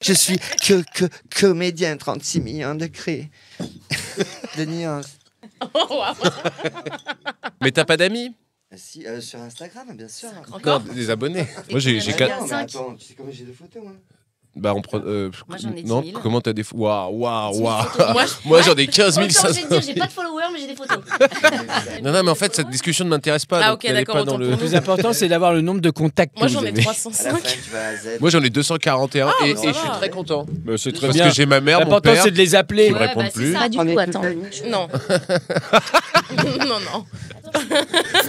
Je suis comédien, 36 millions de cré. De nuances. Mais t'as pas d'amis? Si, sur Instagram, bien sûr. Encore des abonnés. Moi j'ai 4. Attends, tu sais combien j'ai de photos, moi? Bah on prend. Moi, j'en ai 10 non, 000. comment t'as des photos? Waouh. Moi, J'en ai 15 Autant 500. j'ai dire, j'ai pas de followers, mais j'ai des photos. Non, mais en fait, cette discussion ne m'intéresse pas. Ah, donc ok, n'allez d'accord, pas autant dans le. pour Le plus important, c'est d'avoir le nombre de contacts Moi, que j'en vous ai avez. À la 305. fin, tu vas à Z. Moi j'en ai 241 Ah, et ça je va. suis très content. Bah, c'est très Parce bien. que j'ai ma mère, mon L'important, père. c'est de les appeler. Qui me répondent bah, c'est plus. ça. Pas du On est tout, toute attends. la nuit. Non. non.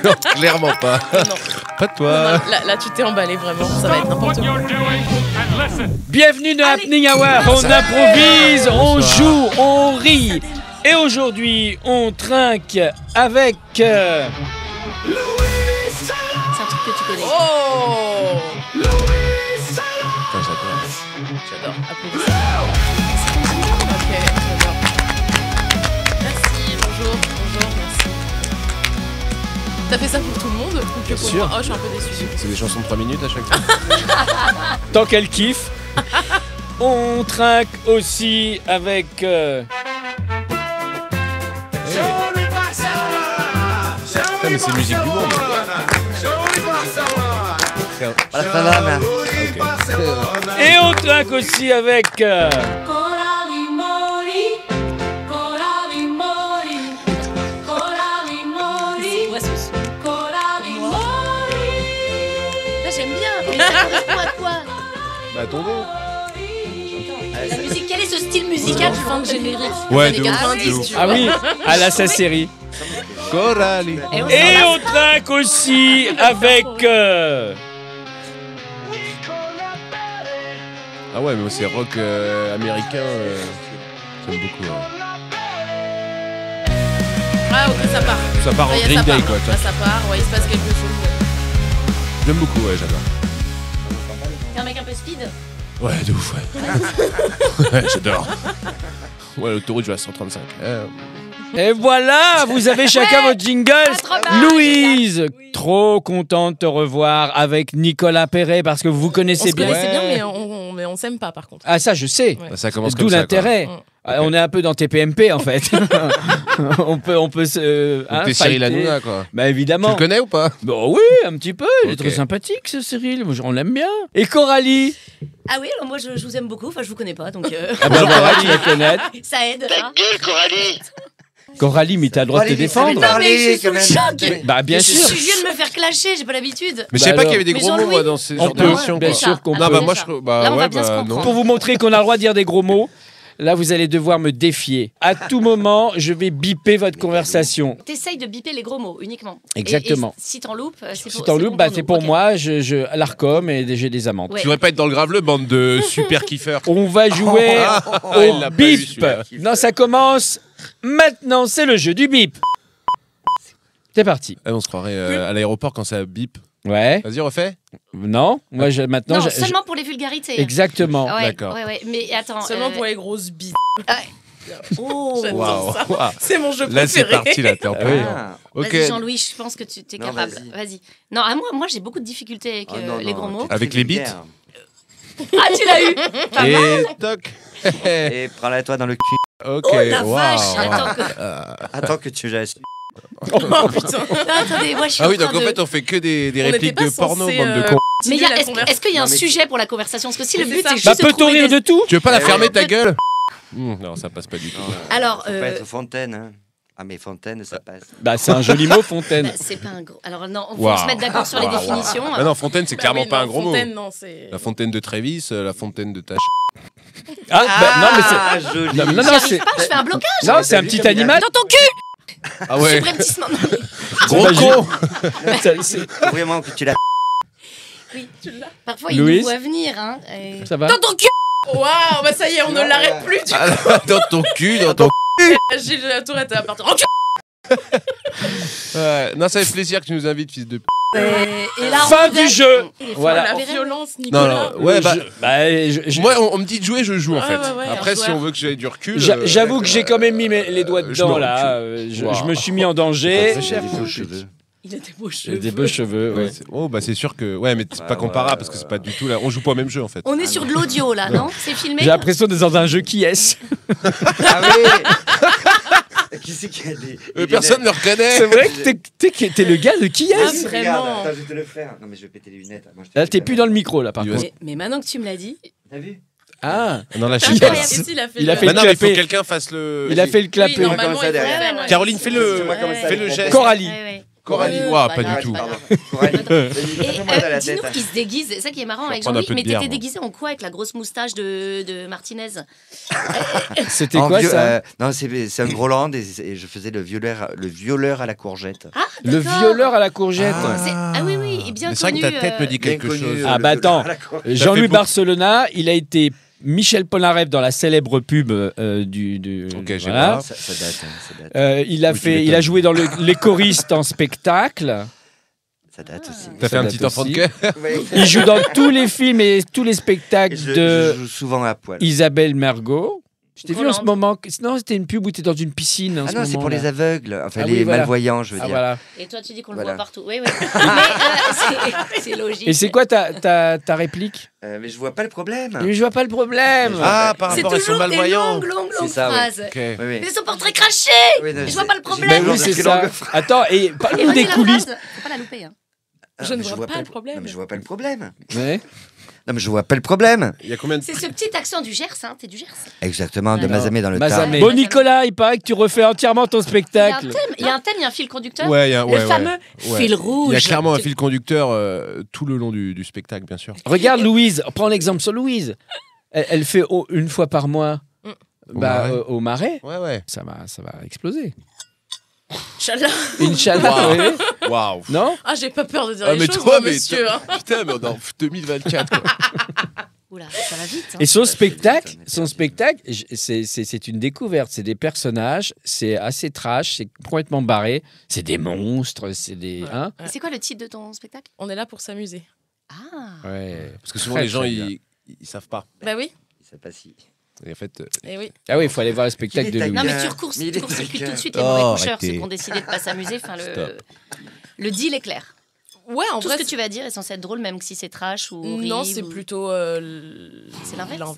Non, clairement pas. Non. Pas toi. Là, tu t'es emballé vraiment. Ça va être n'importe quoi. Bienvenue dans Allez. Happening Hour. On improvise, on joue, on rit. Et aujourd'hui, on trinque avec... C'est un truc que tu connais. Oh Putain, j'adore. J'adore. Applaudissements. Ok, j'adore. Merci, bonjour, merci. T'as fait ça pour tout le monde ou que Bien pour sûr. moi? Oh, je suis un peu déçue. C'est des chansons de 3 minutes à chaque fois. Tant qu'elle kiffe. On trinque aussi avec... Ah, mais c'est musique du monde. Voilà, ça va, mais... Et on trinque aussi avec... Ouais, là, j'aime bien. Mais ça correspond à quoi? Bah, ton dos. La musique, quel est ce style musical fin de générique? Ouais, des de années ouf, 90, de ouf. tu vois. Ah oui, à la sa série. Coralie. Et on trinque aussi avec... Ah ouais, mais moi c'est rock américain. J'aime beaucoup. Ouais. Ah, ok, ça part. Ça part en Ça y est, Green ça Day part. quoi. Là, ça part. Ouais, il se passe quelque chose. J'aime beaucoup, ouais, j'adore. T'es un mec un peu speed? Ouais, de ouf, ouais. Ouais, j'adore. Ouais, l'autoroute, je vais à 135. Et voilà, vous avez chacun votre jingle. trop bien, Louise, trop contente de te revoir avec Nicolas Perret parce que vous vous On connaissez se bien. connaissait bien, Ouais. mais on s'aime pas par contre. Ah ça, je sais. Ouais. Bah, ça commence D'où comme ça. l'intérêt. quoi. On est un peu dans TPMP en fait. on peut se. Quoi. T'es Cyril fighter. Hanouna, quoi. Bah Tu évidemment. le connais ou pas? Bon oui, un petit peu. Il est Ok. très sympathique ce Cyril. Moi, on l'aime bien. Et Coralie. Ah oui, alors moi je vous aime beaucoup, enfin je vous connais pas, donc Ah bah voilà, tu la connais. ça aide. Ta gueule, Coralie! Coralie, mais t'as le droit de te Coralie, laissez-le défendre. parler, Non, mais je suis quand même. sous le choc. Bah bien Je sûr. viens de me faire clasher, j'ai pas l'habitude. Mais je Bah sais pas alors. qu'il y avait des Mais gros mots, Jean-Louis, moi, dans ce on genre peut, d'émission. bien quoi. sûr qu'on Non, peut. bah moi, ça. je. Bah Là, on va ouais, bien se bah comprendre. non. Pour vous montrer qu'on a le droit de dire des gros mots, là vous allez devoir me défier. À tout moment, je vais biper votre conversation. T'essayes de biper les gros mots uniquement. Exactement. Et si t'en loupes, c'est pour Si t'en loupes, bah, nous. c'est pour Ok. moi, je à l'Arcom et j'ai des amendes. Ouais. Tu devrais pas être dans le graveleux, bande de super kiffeurs. On va jouer il au l'a pas eu, bip. celui-là. Non, ça commence maintenant, c'est le jeu du bip. C'est parti. Ah, on se croirait à l'aéroport quand ça bip. Ouais. Vas-y, refais. Non, moi maintenant. Non, seulement pour les vulgarités. Exactement. Ouais, D'accord. ouais. Mais attends. Seulement pour les grosses bites. Oh. J'adore Waouh. ça. Waouh. C'est mon jeu Là, c'est préféré. parti, là, t'es en Ah oui. plein. Ah, Ok. Vas-y Jean-Louis, je pense que tu t'es Non, capable. vas-y. Non, moi j'ai beaucoup de difficultés avec oh, non, les non, gros mots. t'es Avec très les bites vulgaire. Ah, tu l'as eu. Pas mal. Et toc. Et prends-la toi dans le cul. Ok. Oh la vache. waouh. Attends que. Attends que tu la su. Oh putain. Non, attendez, moi je suis Ah oui, en train donc en de- fait, on fait que des On répliques n'était de pas porno, censé, bande de cons. Mais continuer la est-ce qu'il y a un Non, mais- sujet pour la conversation? Parce que si le C'est but ça. c'est juste Bah de peut-on trouver rire des- de tout? Tu veux pas la Eh fermer, ouais. ta gueule? Non, ça passe pas du tout. Alors, Faut pas être Fontaine, hein. Ah, mais Fontaine, ça passe. Bah c'est un joli mot, Fontaine. bah, c'est pas un gros. Alors non, on Waouh. faut se mettre d'accord sur les Waouh. définitions. Ah non, Fontaine, c'est Bah clairement oui, pas non, un gros Fontaine, mot. non, c'est. La fontaine de Trévis, la fontaine de Tâche. Ah, bah, non mais c'est. joli. Non, non, J'y arrive c'est. pas, je fais un blocage. Non, c'est un petit animal. Dans ton cul. Ah ouais, Subrepticement. Non, mais- gros pas con. Ça, c'est- Faut vraiment que tu la. Oui, parfois il Louise nous voit venir. Hein, et- Ça va? Dans ton cul. Waouh, bah ça y est, on ne l'arrête plus du Ah, dans ton cul, dans ton. coup. Gilles de la Tourette à partir. En cul. Ouais. Non, ça fait plaisir que tu nous invites, fils de p. Et là, Fin on du jeu. Voilà. La verrez. violence, Non, Nicolas. non, ouais, bah. Moi, Moi, on me dit de jouer, je joue en Ouais, fait. ouais, ouais, Après, un si joueur. on veut que j'aie du recul. j'avoue que j'ai quand même mis les doigts je dedans me là. recule. Je Wow. me suis mis en danger. Très cher, Des faut faux que cheveux. Il a des beaux Il cheveux. a des beaux cheveux, ouais. Oh, bah c'est sûr que. Ouais, mais c'est pas comparable parce que c'est pas du tout là. On joue pas au même jeu en fait. On est sur de l'audio là, non? C'est filmé? J'ai l'impression d'être dans un jeu qui est. Ah oui. Qui c'est qui a des Personne ne le reconnaît. C'est vrai que t'es le gars de qui Ah, est. vraiment. Attends, je vais te le faire. Non mais je vais péter les lunettes. Moi, je te Là, dis t'es pas. plus dans le micro, là, par Il contre. Mais maintenant que tu me l'as dit, T'as vu? Ah, Non, la il chip. a fait il a le- fait Bah non, mais il faut que clapper. quelqu'un fasse le. Il a fait le clapper. Oui, normalement, Comment ça, il faut derrière faire, ouais. Caroline, fais le. Excuse-moi, comment ça, Fais le elle geste. fait Coralie. Ouais. Coralie. Ouais, Ouah, c'est pas grave, du tout. c'est pas Pardon. grave. Coralie, Et moi dans la tête. dis-nous, il se déguise, c'est ça qui est marrant avec prendre un Jean-Louis, peu de mais bière, t'étais moi. déguisé en quoi avec la grosse moustache de Martinez? C'était En quoi vieux- ça Non, c'est un Groland et je faisais le violeur à la courgette. Ah, Le d'accord. violeur à la courgette. Ah oui, oui, et bien Mais c'est vrai connu. que ta tête me dit Bien quelque connu, chose. Ah le bah violeur attends. à la courgette. Jean-Louis beaucoup. Barcelona, il a été Michel Polnareff dans la célèbre pub du Ok, j'ai voilà. pas. Ça date, hein, ça date. Il a Oui, tu fait, il m'étonnes. a joué dans les choristes en spectacle. Ça date aussi. T'as fait Ça un date petit enfant de aussi. cœur. Ouais. Il joue dans tous les films et tous les spectacles Je de joue souvent à poil. Isabelle Mergo. Je t'ai vu en ce Groland. moment. Non, c'était une pub où tu es dans une piscine. En Ah ce non, c'est pour moment-là. les aveugles, enfin Ah les oui, voilà. malvoyants, je veux Ah dire. voilà. Et toi, tu dis qu'on le Voilà. voit partout. Oui, oui. Mais c'est logique. Et c'est quoi ta réplique? Mais je vois pas le problème. Mais je vois pas le problème. Ah, par C'est rapport à son toujours des malvoyant. longues C'est ça, ouais. phrases. Ok. Oui, oui. Mais son portrait craché. Oui, non, Je vois pas le j'ai problème. des Ben jours oui, de c'est très ça. longues phrases. Attends, et Et parle-nous des redis la coulisses. phrase. Faut pas la louper. Hein. Je ne mais vois pas le Non, problème. mais je vois pas le problème. Ouais. Non, mais je vois pas le problème. Il y a combien de. C'est ce petit accent du Gers, hein. T'es du Gers. Exactement, de Alors, Mazamet dans le Mazamet. Tarn. Bon Nicolas, il paraît que tu refais entièrement ton Il y a un spectacle. thème, il y a un thème, il y a un fil conducteur. Ouais, il y a Le fameux ouais. fil Il rouge. y a clairement un fil conducteur tout le long du spectacle, bien sûr. Regarde Louise, prends l'exemple sur Louise. Elle fait une fois par mois Marais. au Marais. Ouais, ouais. Ça va exploser. Inch'Allah. Inch'Allah. Wow. oui. Waouh. Non? Ah, j'ai pas peur de dire Ah, les mais choses, toi, moi, mais monsieur. hein. Putain, mais on est en 2024. Quoi. Oula, ça va vite. Hein. Et son Ça, spectacle, c'est vite. c'est une découverte. C'est des personnages, c'est assez trash, c'est complètement barré. C'est des monstres, c'est des. Hein Et c'est quoi le titre de ton spectacle? On est là pour s'amuser. Ah. ouais. Parce que souvent, Très, les gens, très bien. ils savent pas. Bah oui, Ça passe si. Et en fait, et oui. Ah oui, il faut aller voir le spectacle Il de est Louise. Non, mais Bien. tu Mais il est court-circuites taquin. tout de suite les Oh, mauvais coucheurs, arrêtez. ceux qui ont décidé de pas s'amuser. Enfin, Stop. le deal est clair. Ouais, en Tout vrai, ce que tu vas dire est censé être drôle, même si c'est trash ou horrible. non, c'est ou- plutôt C'est l'inverse.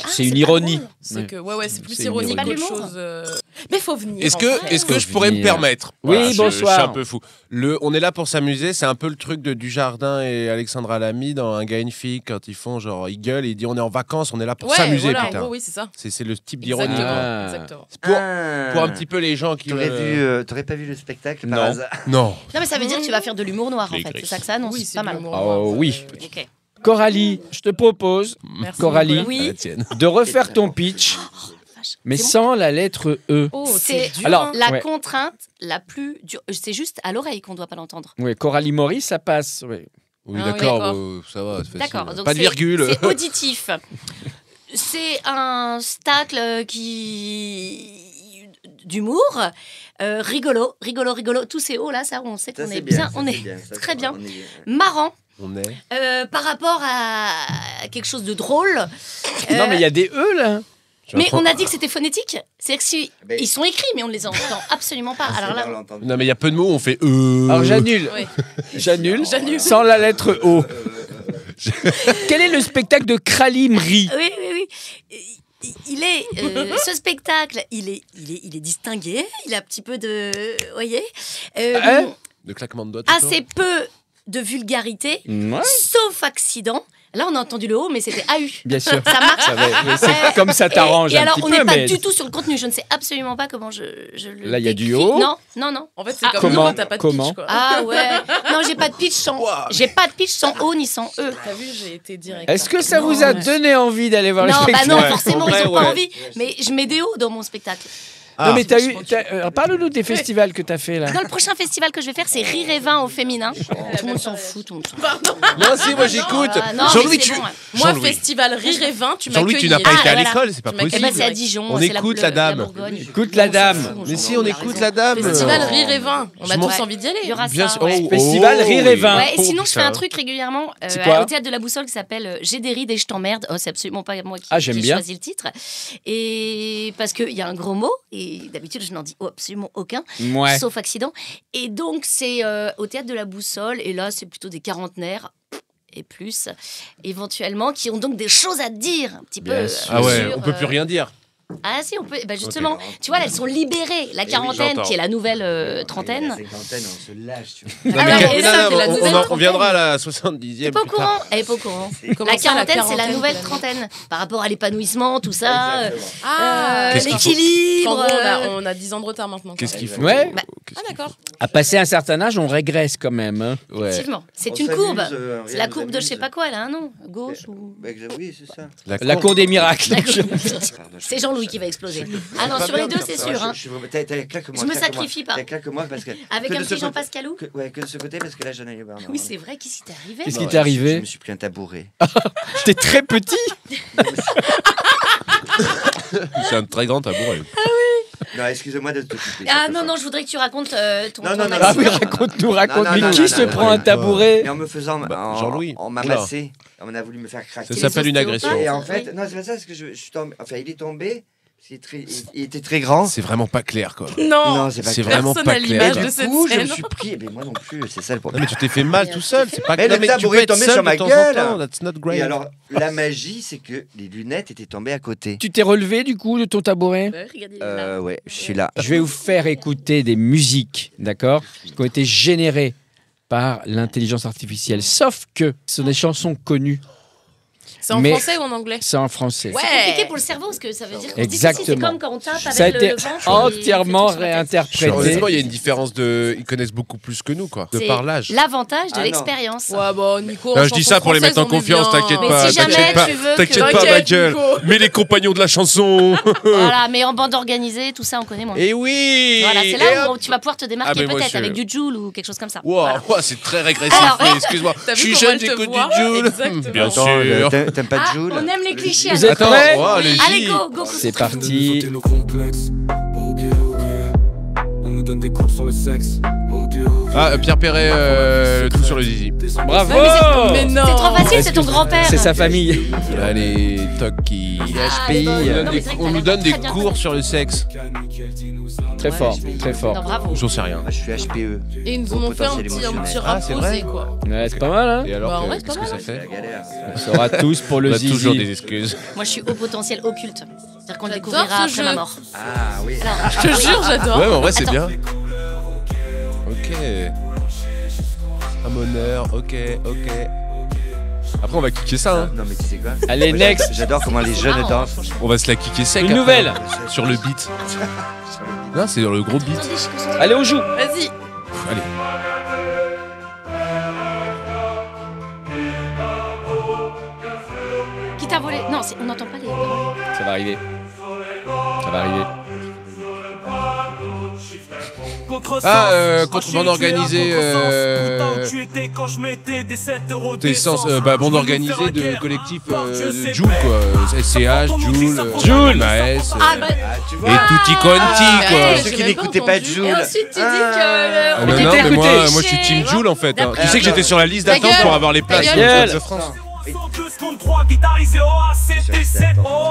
Ah, C'est une pas ironie. drôle. C'est Ouais. que ouais, c'est plus C'est une ironique ironie. qu'autre Pas l'humour. chose. Mais faut venir. Est-ce en que, vrai. est-ce que je pourrais me Venir. permettre Oui, Voilà, bonsoir. Je suis un peu fou. On est là pour s'amuser. C'est un peu le truc de Dujardin et Alexandra Lamy dans Un gars et une fille quand ils font genre ils gueulent et ils disent on est en vacances, on est là pour Ouais, s'amuser voilà, en putain. gros, oui, c'est ça. C'est le type d'ironie. Exactement. quoi. Ah. Exactement. C'est Pour, Ah. pour un petit peu les gens qui T'aurais pas vu le spectacle par Non. hasard? Non. Non, mais ça veut dire que tu vas faire de l'humour noir, en Les fait. Grecs. C'est ça que ça annonce. Oui, c'est c'est pas de mal. l'humour Oh, noir, oui. Ok. Coralie, je te propose Merci, Coralie. Nicolas. À la Oui. tienne. de refaire ton pitch, Vache. mais C'est bon. sans la lettre E. Oh, C'est c'est dur. Alors, hein. la Ouais. contrainte la plus dure. C'est juste à l'oreille qu'on doit pas l'entendre. Oui, Coralie Maurice, ça passe. Oui. Oui, Ah, d'accord, d'accord. ça va, c'est facile. D'accord. donc Pas de c'est- virgule. C'est auditif. C'est un stacle d'humour, rigolo. Tous ces hauts là, ça, on sait Ça, qu'on c'est est bien, ça, on c'est est bien, ça, très ça bien, va, on est marrant. On est. Par rapport à quelque chose de drôle. Non, mais il y a des E là. Mais on a dit que c'était phonétique. C'est-à-dire que si Ben- ils sont écrits, mais on ne les entend absolument pas. Alors là, Non, mais il y a peu de mots, on fait Alors j'annule. Oui. J'annule. J'annule. Sans la lettre O. Quel est le spectacle de Kralimri? oui. Il est ce spectacle, il est distingué. Il a un petit peu de, vous voyez, De claquement de doigts. tout assez peu de vulgarité, Ouais, sauf accident. Là, on a entendu le haut, mais c'était AU. bien sûr. Ça marche. Ça va- c'est comme ça t'arrange Et un alors, petit on peu, n'est pas mais du tout sur le contenu. Je ne sais absolument pas comment je le Là, il y a du décris. haut. Non. En fait, c'est Ah, comme comment- nous quand t'as pas de comment pitch, quoi. Ah ouais. Non, j'ai pas de pitch sans. J'ai pas de pitch sans O ni sans E. T'as vu, j'ai été direct. Est-ce que ça Non, vous a ouais. donné envie d'aller voir le Non, bah spectacle? non, Ouais. forcément, En vrai, ils ont pas ouais. envie. Mais je mets des hauts dans mon spectacle. Non, mais t'as eu. franchement, Parle-nous des festivals que t'as fait là. Dans le prochain festival que je vais faire, c'est Rire et Vin au féminin. Tout le monde s'en fout, tout le monde s'en fout. Pardon. Non, si, moi j'écoute. Ah, non, Jean-Louis, mais c'est tu. bon, ouais. Moi, Jean-Louis. festival Rire et Vin, tu m'as Jean-Louis, tu accueilli. n'as pas été à voilà. l'école, c'est pas Tu m'as Eh possible. ben, c'est à Dijon. On c'est écoute la dame. Bourgogne. Écoute la dame. Mais si, on écoute la dame. Festival Rire et Vin. On a Je m'en- tous envie d'y aller. Il y aura Bien ça. sûr. ouais. Festival Rire et Vin. Ouais, et Oh, sinon, je fais putain. un truc régulièrement C'est quoi au théâtre de la Boussole qui s'appelle J'ai des rides et je t'emmerde. Oh, c'est absolument pas moi qui, Ah, j'aime qui bien. choisis le titre. Et parce qu'il y a un gros mot et et d'habitude, je n'en dis absolument aucun, Ouais. sauf accident. Et donc, c'est au Théâtre de la Boussole, et là, c'est plutôt des quarantenaires et plus, éventuellement, qui ont donc des choses à dire, un petit peu. Bien sûr. Ah ouais, sur, on peut plus rien dire. Ah si, on peut. Bah justement, tu vois, là, elles sont libérées. La quarantaine, j'entends. qui est la nouvelle trentaine. La cinquantaine, on se lâche, tu vois. Non, Ah mais ouais, quel- et non, ça, non, c'est la on nouvelle reviendra à la 70e. Elle est pas au plus tard. courant. Elle est pas au courant. Comment La ça, quarantaine, c'est la quarantaine, nouvelle finalement trentaine. Par rapport à l'épanouissement, tout ça, Ah, Qu'est-ce qu'il faut l'équilibre. En gros, on a 10 ans de retard maintenant. Qu'est-ce qu'il faut Ouais. Bah, Qu'est-ce Ah, qu'il d'accord. À passer un certain âge, on régresse quand même. Hein. faut Ouais. Effectivement, c'est On une s'amuse, courbe. rien C'est la nous courbe de je sais amuse. pas quoi, elle a un nom. Gauche ou. Oui, c'est ça. La cour des miracles. C'est Jean-Louis qui va exploser. Ah non, sur les deux, c'est sûr. Hein. T'as clair que moi. Je me clair que moi. sacrifie pas. T'as clair que moi parce que. Avec que un de ce petit Jean côté- Pascalou. Ouais, que de ce côté parce que là j'en ai eu marre. Oui, c'est vrai, qu'est-ce qui t'est arrivé Qu'est-ce Non, qui t'est arrivé Je me suis pris un tabouret. T'es très petit. C'est un très grand tabouret. Non, excuse-moi de te couper. Ah non, non, je voudrais que tu racontes ton Non, ton non, non, Ah accident. oui, raconte-nous, raconte. Non, Mais non, qui non, se non, prend non, un non. tabouret Et en me faisant. Jean-Louis. On m'a massé. On a voulu me faire craquer. Ça s'appelle une agression. Et en fait, non, c'est pas ça, parce que je suis tombé. Enfin, il est tombé. Il était très grand. C'est vraiment pas clair, quoi. Non, Non, c'est pas C'est clair. vraiment personne pas n'a clair. l'image Et de du cette coup, je me scène. suis pris. Mais moi non plus, c'est ça le Non, problème. mais tu t'es fait mal tout seul. C'est pas Mais non, le tu tabouret peux est être tombé seul sur de ma temps en gueule. temps. That's not great. Et alors, la magie, c'est que les lunettes étaient tombées à côté. Tu t'es relevé du coup de ton tabouret? Ouais, regarde, il est là. Ouais, je suis là. Je vais vous faire écouter des musiques, d'accord, qui ont été générées par l'intelligence artificielle. Sauf que ce sont des chansons connues. C'est en Mais- français ou en anglais? C'est en français. Ouais. C'est compliqué pour le cerveau, parce que ça veut dire qu'on se dit que Exactement. c'est comme quand on tape avec Ça a été le ventre. entièrement et il fait tout sur la tête. réinterprété. Honnêtement, il y a une différence de. Ils connaissent beaucoup plus que nous, quoi. De C'est par l'âge. l'avantage de Ah non. l'expérience. Ouais, bon, Nico. Non, je dis ça pour les mettre en confiance, t'inquiète Mais pas. si jamais T'inquiète pas, tu veux que- t'inquiète pas, T'inquiète, ma gueule. Nico. Mais les compagnons de la chanson. Voilà, mais en bande organisée, tout ça, on connaît moins. Et oui. Voilà, c'est Et là où hop. tu vas pouvoir te Ah, démarquer mais moi, peut-être je- avec du Joule ou quelque chose comme ça. Wow, Voilà. wow, c'est très régressif. Alors- mais excuse-moi. T'as Je vu suis comment jeune, elle te j'écoute voit du Joule. Exactement. Bien Attends, sûr. T'aimes pas Ah, Joule on aime les clichés. Vous êtes Attends, prêts? oh, allez-y. Allez, go, go. C'est parti. nos complexes. Ok, ok. On nous donne des cours sur le sexe. Ok, ok. Ah, Pierre Perret, tout sur le zizi. Bravo. Mais non. C'est trop facile, c'est ton grand-père. C'est sa famille. Allez, toc qui. Ah, HPI, bon, On nous non, donne mais des- c'est vrai que on t'as nous l'air donne des très bien cours fait. sur le sexe. Très fort, très Non, fort. bravo. J'en sais rien. Moi, je suis HPE. Et ils nous Au ont fait un potentiel petit émotionnel. rap c'est vrai posé, quoi. Ouais, c'est pas mal, hein? Et alors, Bah, en vrai, c'est qu'est-ce pas que ça mal. C'est la fait? galère. On saura tous pour On le a toujours des zizi. excuses. Moi, je suis au potentiel occulte. C'est-à-dire qu'on le J'adore découvrira ce après jeu. ma mort. Ah oui. Alors, Je te jure, j'adore. Ouais, mais en vrai, c'est Attends. bien. Ok. Un honneur, ok, ok. Après, on va kicker ça, hein. Non, mais tu sais quoi? Allez, Moi, next. J'adore comment les jeunes marrant, dansent. franchement. On va se la kicker sec. Une après, nouvelle. sur le beat. Non, c'est dans le gros beat. Attendez, je suis concentrée. Allez, on joue. Vas-y. Allez. Qui t'a volé? Non, on n'entend pas les paroles. Ça va arriver. Ça va arriver. Contre bande organisée. Bande organisée de collectif de Joule, quoi. SCH, Joule. Joule. Maes. Ah, bah, Et Tutti Quanti, quoi. ouais, Ceux j'ai qui même pas n'écoutaient pas entendu. Joule. et ensuite, tu dis que. Ah, on non, était non, mais à moi, côté. moi je suis Team Joule en fait. hein. Tu sais que j'étais sur la liste Ta d'attente gueule. pour avoir les places Ta au gueule. Stade de France.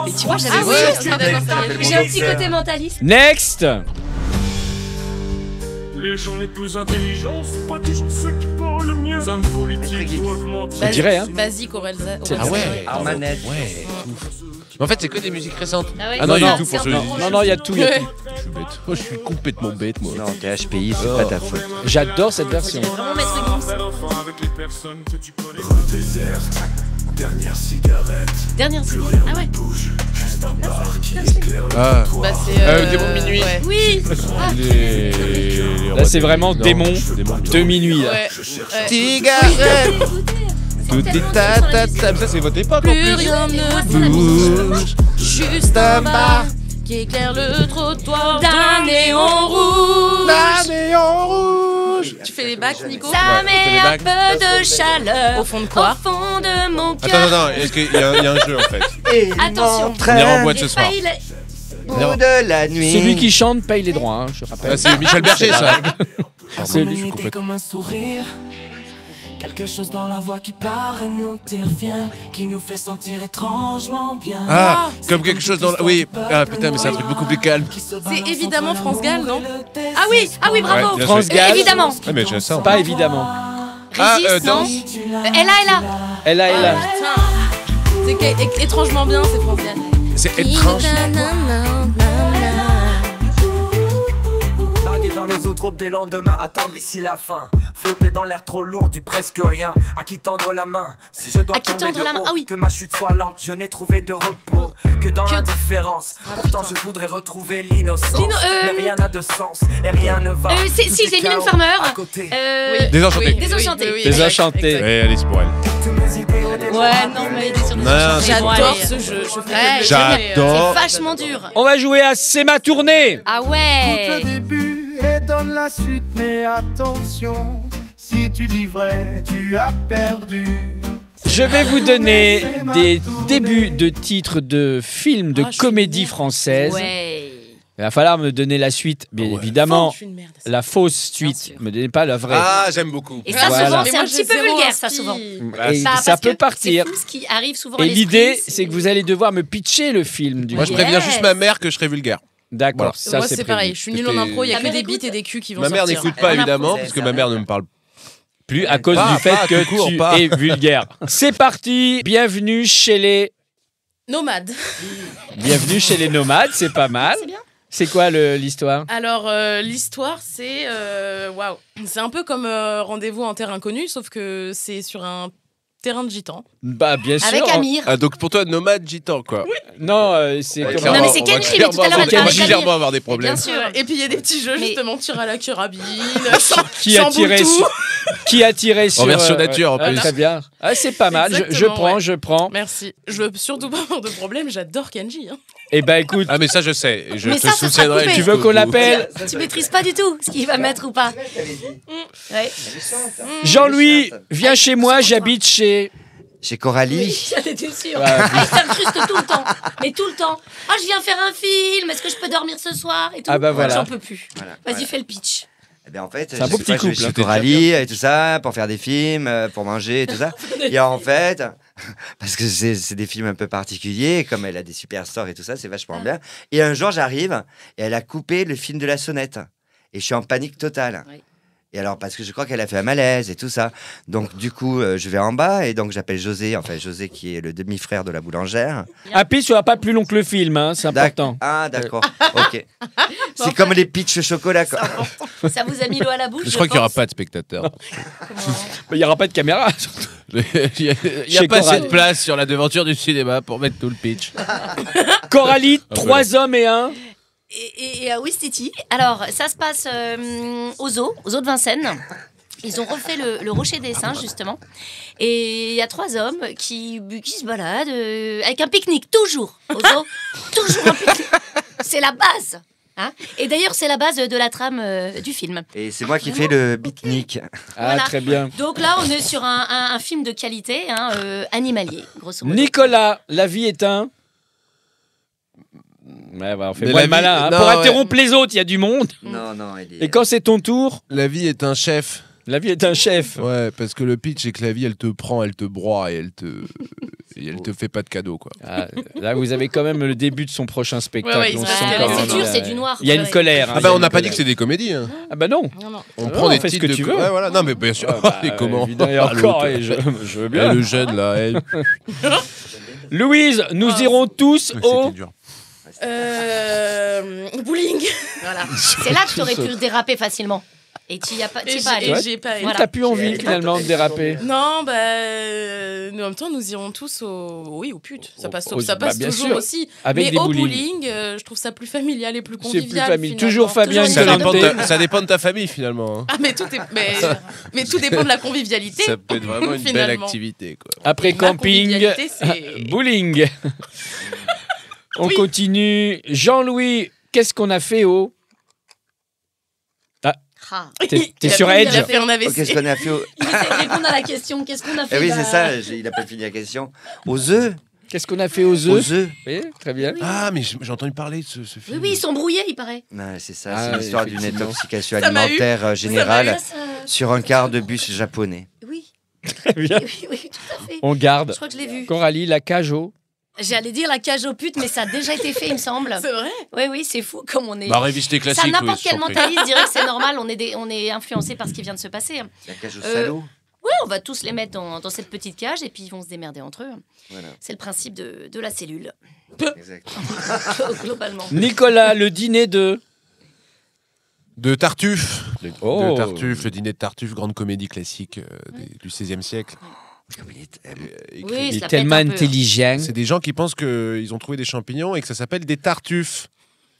Mais tu vois, j'avais Ah oui, oublié. je suis d'accord, ça va être J'ai un petit côté mentaliste. Next. Les gens les plus intelligents, c'est pas toujours ceux qui parlent le mieux. Les hommes politiques doivent mentir. On dirait, hein. Basique, Aurel. Ah ouais. Armanette. Ouais. Mais en fait, c'est que des musiques récentes. Ah ouais, Ah non, c'est il y a ça, tout c'est pour un ce peu zizi. rouge. Non, non, il y a tout, il y a tout. Je suis bête. Moi, je suis complètement bête, moi. Non, t'es HPI, c'est pas ta faute. J'adore cette version. Vraiment mettre Gims. Avec les personnes que tu connais. Dernière série. Ah ouais. Ah. Bah, c'est. Démon de minuit. Ouais. Oui. Ah, Là, c'est vraiment Non, démon Démon de minuit. Là. Ouais. Cigarette. Tout est ta ta ta. Ça, c'est votre époque en Plus plus. rien ne Bouge. juste un bar qui éclaire le trottoir d'un néon rouge. Un néon rouge. Tu fais les bacs, Nico? Ça Ouais, met on un fait peu de chaleur Au fond de quoi? au fond de mon Attends, cœur. attends, est-ce qu'il y a un jeu en fait? Et Attention. On ira en boîte ce soir. Et pas, bout de la nuit. Celui qui chante paye les droits, hein, je rappelle. Ah, c'est Michel Berger, ça. Celui- Je suis complètement- comme un sourire. Quelque chose dans la voix qui paraît nous terrifiant, qui nous fait sentir étrangement bien. Ah, comme quelque chose dans... Oui, ah putain, mais c'est un truc beaucoup plus calme. C'est évidemment France Gall, non? Ah oui, bravo. Ouais, bien France sûr. Gall. Évidemment. Ah, mais je sens. Pas évidemment. Résiste, non danse. Ella. Elle a. Ah, putain. C'est étrangement bien, c'est France Gall. C'est étrange. Nargué dans les eaux troupes des lendemains, attendre ici la fin. Flotter dans l'air trop lourd du presque rien. À qui tendre la main? Si je dois À qui tomber tendre de la main? haut, Ah oui. que ma chute soit lente, je n'ai trouvé de repos que dans l'indifférence. Pourtant je voudrais retrouver l'innocence. Mais rien n'a de sens et rien ne va. Si, Tout est c'est Mylène chaos Farmer. à côté. Désenchanté. Désenchanté. Désenchanté. exact. Ouais, allez, c'est pour elle. Tous mes idées et des Ouais, non, mais il est sur Non, J'adore ce jeu. Je fais Ouais, J'adore. c'est vachement dur. On va jouer à C'est ma tournée. Ah ouais. Début et donne la suite, mais attention, si tu dis vrai, tu as perdu. Je vais vous donner des débuts de titres de films de Ah, je suis comédie une française. Ouais. Il va falloir me donner la suite, bien évidemment. Je suis une merde. La fausse suite, sûr. me donnez pas la vraie. Ah, j'aime beaucoup. Et ça, Voilà. souvent, Mais c'est moi, un j'ai petit peu zéro vulgaire, ça, inspi. souvent. Et Parce ça que peut partir. C'est fou ce qui arrive souvent à Et l'esprit. l'idée, c'est que vous allez devoir me pitcher le film. Moi, je Yes. préviens juste ma mère que je serai vulgaire. D'accord, Voilà. ça Moi, c'est c'est prévu. pareil. Je suis nulle en impro. Il y a Ta que mère des écoute bites et des culs qui vont Ma mère sortir. n'écoute pas, Elle en a évidemment, posé, parce que sa ma mère mère. ne me parle Plus à cause Pas, du fait pas, que tout court, tu pas. es vulgaire. C'est parti, bienvenue chez les nomades, c'est pas mal. C'est bien. C'est quoi l'histoire? Alors, l'histoire, c'est. Waouh. C'est un peu comme Rendez-vous en terre inconnue, sauf que c'est sur un terrain de gitans. Bah bien sûr. Avec Amir. Ah, donc pour toi, nomade gitan, quoi. Non, c'est Ouais, comment- Non, mais clairement, c'est on va Kenji, mais tout à l'heure, elle on parlait va d'Amir. clairement avoir des problèmes. Bien sûr. Et puis, il y a des petits jeux, Mais- justement, tir à la carabine, qui a tiré sur En version nature, en plus. Très bien. Ah, c'est pas mal. Exactement, Je prends. Merci. Je veux surtout pas avoir de problème, j'adore Kenji. Hein. Eh ben écoute, Ah, mais ça, je sais. Je Mais te ça sera soutiendrai. coupé. tu veux qu'on l'appelle Tu maîtrises pas du tout ce qu'il va mettre ou pas. Ouais. Jean-Louis, viens chez moi, j'habite chez. Chez Coralie. Ça, t'étais sûr. Ouais. Ah, ça me fruste tout le temps. Mais tout le temps. Ah, je viens faire un film. Est-ce que je peux dormir ce soir et tout. Ah bah voilà. J'en peux plus. Voilà, Vas-y, voilà. fais le pitch. Eh ben, en fait, C'est un beau je sais petit pas, je vais couple, chez hein. Coralie et tout ça, pour faire des films, pour manger et tout ça. Et en fait, parce que c'est des films un peu particuliers, comme elle a des superstars et tout ça, c'est vachement bien. Et un jour, j'arrive et elle a coupé le film de la sonnette. Et je suis en panique totale. Oui. Et alors, parce que je crois qu'elle a fait un malaise et tout ça. Donc, du coup, je vais en bas et donc j'appelle José, enfin José qui est le demi-frère de la boulangère. Un pitch sera pas plus long que le film, hein, c'est important. Ah, d'accord. Ok. C'est comme les pitchs chocolat, quoi. Ça vous a mis l'eau à la bouche. Je crois qu'il n'y aura pense. pas de spectateurs. Il y aura pas de caméra. Il n'y a Chez pas assez Coralie. de place sur la devanture du cinéma pour mettre tout le pitch. Coralie, 3 hommes et un. Et à Ouistiti. Alors, ça se passe au zoo de Vincennes. Ils ont refait le rocher des singes, justement. Et il y a 3 hommes qui se baladent avec un pique-nique, toujours. Au zoo, toujours un pique-nique. C'est la base. Hein, et d'ailleurs, c'est la base de la trame du film. Et c'est moi qui fais le beatnik. Ah, Voilà. très bien. Donc là, on est sur un film de qualité, hein, animalier, grosso modo. Nicolas, la vie est un. Ouais, bah, on fait Mais moins la le malin. vie- Hein. non, Pour ouais. interrompre les autres, il y a du monde. Non, non, elle est... Et quand c'est ton tour, La vie est un chef. la vie est un chef. Ouais, parce que le pitch, c'est que la vie, elle te prend, elle te broie et elle te fait pas de cadeaux, quoi. Ah, là, vous avez quand même le début de son prochain spectacle. Ouais, ouais, On ils sent sont- Ah, quand mais même, c'est dur, c'est du noir. Il y a une Ouais. colère. hein, Ah il y bah a on une n'a pas dit colère. que c'est des comédies. Hein. Ah bah non. Non, non. On Non, prend des fais ce titres que de tu veux. Ouais, voilà. Non mais bien sûr. Ah bah, et comment évidemment, et Ah, encore, l'autre. et je veux Eh, bien. le jeune là. Louise, nous irons tous au. C'était dur. Bowling. Voilà. C'est là que tu aurais pu déraper facilement. Et tu n'y as pas, t'y es pas allé. Et j'ai pas. Voilà. T'as plus envie finalement de déraper. Non, bah, en même temps, nous irons tous au pute. Ça passe, Au- ça passe bah, bien toujours sûr. aussi. Avec Mais des au bowling. bowling, je trouve ça plus familial et plus C'est convivial. plus familial. finalement. Toujours Fabien, une Ça Nicolas. grande- dépend, ça dépend de ta famille finalement. hein. Ah, mais mais tout dépend de la convivialité. Ça peut être vraiment une belle Finalement. activité, quoi. Après Ma camping, convivialité, c'est- bowling. On continue. Jean-Louis, qu'est-ce qu'on a fait au. Ah. T'es Il a sur fait- Edge. Il a fait un Oh, qu'est-ce AVC. qu'on a fait au... Il essaie de répondre à la question. Qu'est-ce qu'on a fait Eh oui, bah, c'est ça, il a pas fini la question. Aux œufs. Qu'est-ce qu'on a fait aux Aux œufs œufs. Oui, très bien. Ah mais j'ai entendu parler de ce Oui, film. oui, ils sont brouillés, il paraît. Non, c'est ça, Ah, c'est l'histoire d'une effectivement. intoxication Ça m'a eu. alimentaire Ça, générale ça- sur un quart de bus japonais. Oui. Très bien. Oui, tout à fait. On garde. Je crois que je l'ai vu. Coralie, la cage au. J'allais dire la cage aux putes, mais ça a déjà été fait, il me semble. C'est vrai? Oui, c'est fou comme on est. Bah, révisier classique. Ça, n'importe oui, quel je t'en prie. mentaliste dirait que c'est normal, on est influencé par ce qui vient de se passer. La cage au salaud. Oui, on va tous les mettre dans cette petite cage et puis ils vont se démerder entre eux. Voilà, C'est le principe de la cellule, exact. globalement. Nicolas, le dîner de. De Tartuffe. Oh. De Tartuffe, le dîner de Tartuffe, grande comédie classique du XVIe siècle. Comme il est- Oui, Il ça est tellement pète un peu. intelligent. C'est des gens qui pensent qu'ils ont trouvé des champignons et que ça s'appelle des tartuffes.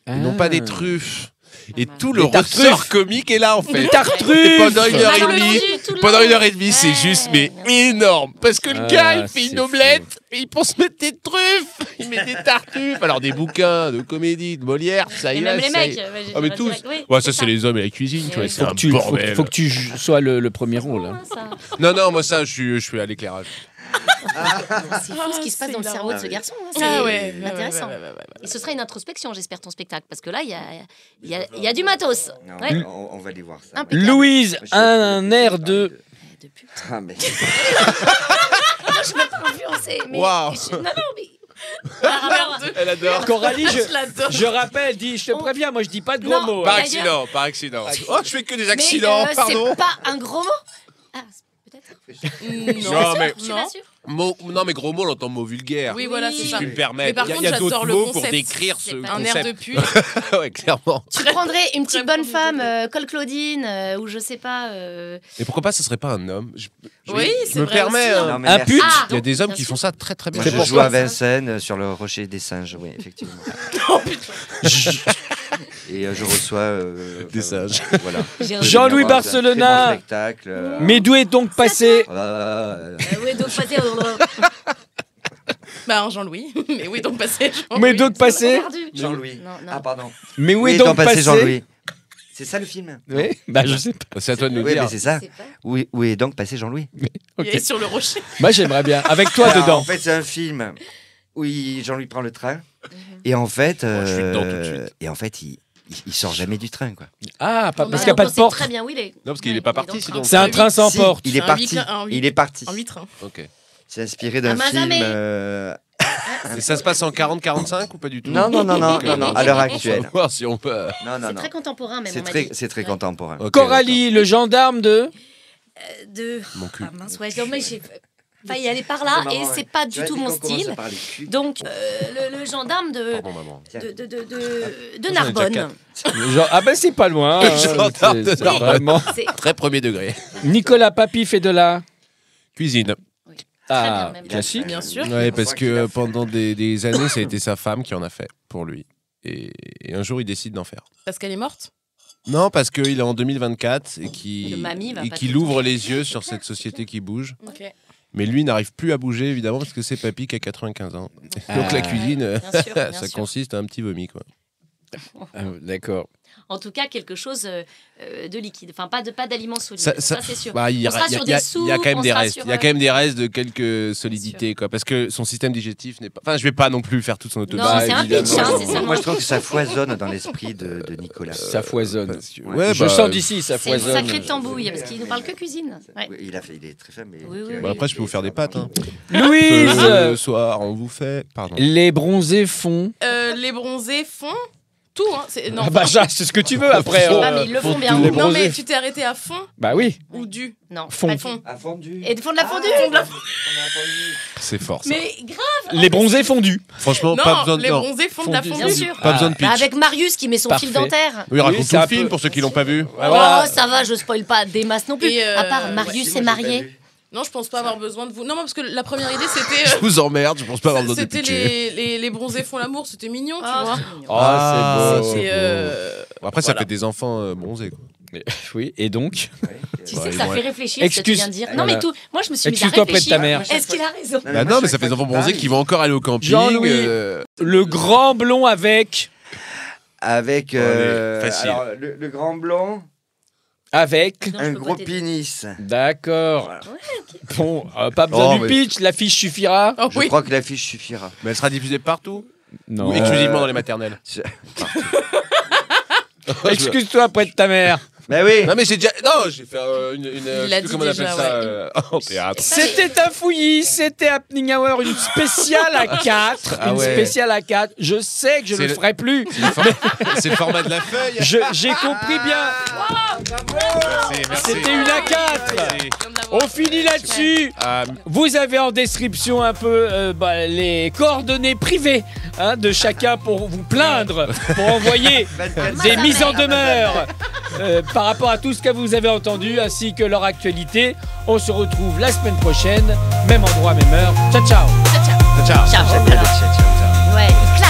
Et non pas des truffes. Et tout le tartuffes. ressort comique est là en fait. Des tartuffes. Et pendant une heure et Malentendu, demie, tout le pendant long. une heure et demie, c'est Ouais, juste mais bien sûr. énorme. Parce que le Ah, gars, il fait c'est une omelette et il pense mettre des truffes. Il met des tartuffes. Alors des bouquins de comédie, de Molière, ça y Et est. même les ça y mecs. est. ouais, Ah mais je tous. dirais que oui, Ouais, ça c'est les hommes et la cuisine, tu vois, Oui. c'est Faut un que tu, bordel. faut que tu sois le premier rôle. hein. Ça. Non, moi ça, je suis à l'éclairage. C'est fou ce qui se passe dans le c'est cerveau de hilarant. ce garçon. hein, C'est Ah ouais, intéressant. ouais. Et ce sera une introspection, j'espère, ton spectacle, parce que là, il y a du matos. Non, Ouais. on va aller voir ça. Impeccable. Louise, un air de. De pute. Ah, mais... Moi, je veux pas influencer. Mais Waouh. Non, mais. Elle adore. Coralie, Je l'adore. je rappelle, dis, je te préviens, moi je dis pas de gros Non. mots. Par hein. accident, par accident. Oh, je fais que des Mais, accidents, pardon. c'est pas un gros mot. Ah, peut-être. Non, mais Je suis pas sûre. non, mais gros mot, on entend mot vulgaire. Oui, voilà, Oui. c'est Si ça. je puis me permettre. Mais par Il y a- contre, il y a j'adore d'autres le mots pour concept. décrire ce C'est pas Un air de concept. pute. Ouais, clairement. Tu prendrais une petite Très bonne bon femme, idée. Col Claudine, ou je sais pas. Mais pourquoi pas, ce serait pas un homme Oui, je c'est me vrai permets. aussi, hein. Non, mais Un merci. pute. Ah, Il y a des hommes bien qui sûr. font ça très très bien. Moi, C'est je pour joue à ça. Vincennes sur le rocher des singes, oui, effectivement. Et je reçois Des singes. Voilà. Jean-Louis Très bon Barcelona. spectacle. Mais d'où est donc passé Oui, donc passé. Bah, un Jean-Louis. Mais oui, donc passé Jean-Louis. Mais donc passé Jean-Louis. Non, non. Ah, pardon. Mais où Oui, est donc donc passé passé Jean-Louis. C'est ça le film. Oui, bah je sais pas. C'est à toi de nous Oui, dire. mais c'est ça. C'est pas- Où est donc passé Jean-Louis Il est sur le rocher. Moi j'aimerais bien. Avec toi Alors, dedans. En fait, c'est un film où Jean-Louis prend le train. Et en fait, je suis dedans tout de suite. et en fait, il sort jamais du train, quoi. Ah, pas, Bon, parce bah, qu'il n'y a pas donc de on sait porte. très bien où il est. Non, parce qu'il Ouais, est pas il est dans parti, le sinon. train. C'est un train sans Si, porte. Il est Un parti. huit- un huit- Il est parti. Un huître. Ok. C'est inspiré d'un Un film. Mazamet. Et ça se passe en 40-45 ou pas du tout Non, non, non, non, non, non, à l'heure On va actuelle. voir si on peut. Non, non, C'est non. très contemporain, même. C'est on m'a très, dit. c'est très Ouais. contemporain. Ok, Coralie, le gendarme de. De. Mon cul. Ah mince, ouais, non, mais j'ai failli y aller par là et c'est pas du tout mon style. Donc, le gendarme de, Pardon, maman. de J'en ai Narbonne. déjà Ah ben c'est pas loin. hein. Gendarme de C'est Narbonne. vraiment. C'est Très premier degré. Nicolas Papy fait de la. Cuisine. Ah, bien, même. classique. Bien sûr. Ouais, parce que pendant des années, ça a été sa femme qui en a fait pour lui. Et un jour, il décide d'en faire. Parce qu'elle est morte. Non, parce qu'il est en 2024 et Le qu'il mamie va pas qu'il ouvre les yeux sur cette société qui bouge. Ok. Mais lui n'arrive plus à bouger, évidemment, parce que c'est papy qui a 95 ans. Donc la cuisine, Bien sûr, bien ça sûr. consiste à un petit vomi, quoi. Ah, d'accord. En tout cas, quelque chose de liquide. Enfin, pas d'aliments solides. Ça- Ça, ça- c'est sûr. Bah, il y On a, sera il y a- sur il y a- des soupes, il y a quand même on des sera restes. sur, Il y a quand même des restes de quelques solidités, quoi. Parce que son système digestif n'est pas. Enfin, je vais pas non plus faire toute son autopsie. Non, c'est un évidemment. pitch, hein, c'est seulement. Moi, je trouve que ça foisonne dans l'esprit de Nicolas. Ça foisonne. Parce que- Ouais, Je bah, sens d'ici, ça C'est une foisonne. sacrée tambouille, parce qu'il nous parle que cuisine. Ouais. Oui, il est très faible. Mais Oui, oui, bah, après, je peux vous faire des pâtes. Hein. Louise, Le soir, on vous fait. Pardon. les bronzés font. Les bronzés font tout. Hein. Non, Ah bah ça, c'est ce que tu veux après. Ah, mais ils le font bien. Les non, mais bronzés. tu t'es arrêté à fond Bah oui. ou du Non, Fond. pas de fond. À fondu. Et de fond de la fondue C'est fort, ça. Mais grave. Les bronzés fondus. Franchement, Non, pas besoin de. les non. bronzés font de la Fondue. fondue. Bien sûr. Pas besoin de Bah, pitch. avec Marius qui met son fil Parfait. dentaire. Oui, raconte Oui, tout c'est le un film peu- pour ceux qui l'ont pas vu. Ah, voilà. Oh, ça va, je spoil pas des masses non plus. Et, à part Marius et marié. Non, je pense pas avoir besoin de vous. Non, parce que la première idée, c'était. Je vous emmerde, je pense pas avoir besoin de C'était pitcher. les bronzés font l'amour, c'était mignon, tu Ah, vois. c'est mignon. Oh, Ah, c'est beau. C'est, Bon, après, ça voilà. fait des enfants bronzés, quoi. Oui, et donc Tu Bah, sais que ils ça vont fait être- réfléchir ce que tu Excuse- viens de dire. voilà. Non, mais tout. Moi, je me suis mise à Excuse-toi auprès de réfléchir. ta mère. Est-ce qu'il a raison Bah non, mais ça fait des enfants bronzés qui vont encore aller au camping. Jean-Louis. Le grand blond avec. Avec Allez, facile. alors, le grand blond, Avec. Non, je un peux gros pas t'aider. pénis. D'accord. Bon, pas besoin Oh, du mais- pitch, l'affiche suffira. Oh, Je oui. crois que l'affiche suffira. Mais elle sera diffusée partout Non. ou exclusivement dans les maternelles. Je- Excuse-toi auprès de ta mère. Mais oui. Non, mais j'ai déjà. Non, j'ai fait une je l'a sais plus dit comment on appelle déjà, ça en théâtre. C'était un fouillis, c'était Happening Hour, une spéciale à 4. Ah Une ouais. spéciale à 4. Je sais que je ne le ferai plus. C'est le format de la feuille. J'ai compris bien. Merci. C'était une à 4. On finit là-dessus. Vous avez en description un peu les coordonnées privées de chacun pour vous plaindre, pour envoyer des mises en demeure par rapport à tout ce que vous avez entendu, ainsi que leur actualité. On se retrouve la semaine prochaine, même endroit, même heure. Ciao, ciao. Ciao, ciao. Ciao. Ouais, il claque.